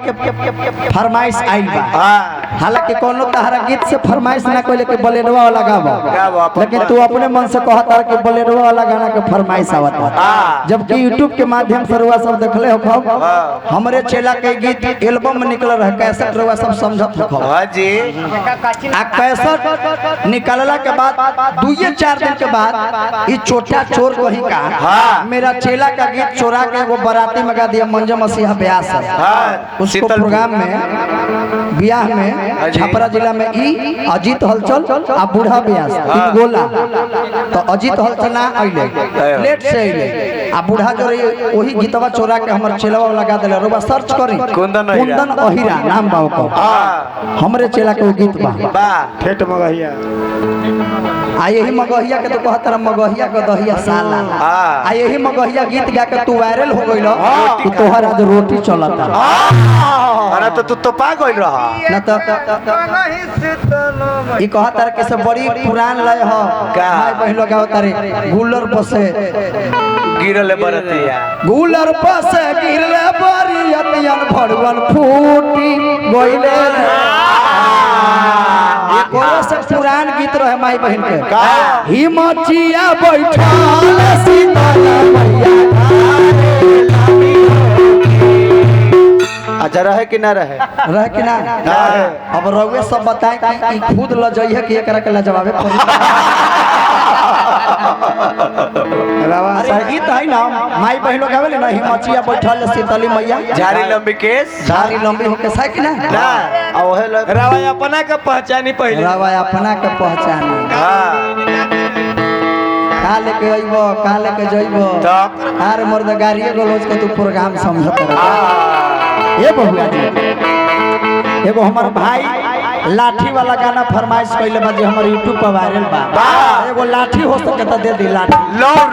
फरमाइश आइल बा। हालांकि कोनो तहरा गीत से फरमाइश ना कोई लेके बोलेरवा वाला गावा, लेकिन तू अपने मन से कहता कि बोलेरवा वाला गाना के फरमाइश आवता। जबकि यूट्यूब के माध्यम से रुआ सब देखले हो हमरे चेला के गीत एल्बम में निकल रहा कैसेट रुआ सब समझत हो जी। आ कैसेट निकलला के बाद 2-4 दिन के बाद ये छोटा चोर कहीं का मेरा चेला का गीत चोरा के वो बाराती में गा दिया मंजू मसीहा ब्यास उसको प्रोग्राम में ब्याह में छपरा जिला में ई अजीत हलचल आ बूढ़ा ब्यास तीन गोला तो अजीत हलचल ना आइले लेट से आइले आ बूढ़ा जो वही गीतवा चोरा के हमर चेलावा लगा देले रोबा सर्च करी कुंदन अहिरा नाम बा ओकर हमरे चेला के गीत बा ठेठ मगहिया आ यही मगहिया के तो कहतर मगहिया के दहिया साला आ यही मगहिया गीत गा के तू वायरल हो गइल कि तोहर आज रोटी चलता अरे तो तू तो पा गइल रहा न तो ई कहतर के से बड़ी पुरान लय हो भाई बहन लोग गावतारे गुलर पसे गिरले बरतिया गुलर पसे गिरले बरियतियन भड़वन फूटी गइले कोनो से पुरान गीत रहे माई बहन के हिमचिया बैठल सीतल मैया अच्छा रहे कि ना रहे कि ना अब रउए सब बताए कि खुद ल जइए कि एकरा के लजवाबे पड़ी अरे गीत है ना माई बहन लोग गावेले ना हिमचिया बैठल सीतली मैया झाड़ी लंबी केस झाड़ी लंबी होके साइ कि ना ना ओहे लोग रावा अपना के पहचानी पहले रावा अपना के पहचानी का लेके अइबो का लेके जइबो अरे मर्द गाड़िए गलोज के तू प्रोग्राम समझत रह ये बहुआ जी एगो हमर भाई लाठी वाला गाना फरमाइश कइले बा जे हमर YouTube पर वायरल बा एगो लाठी हो सके त दे दी लाठी लौर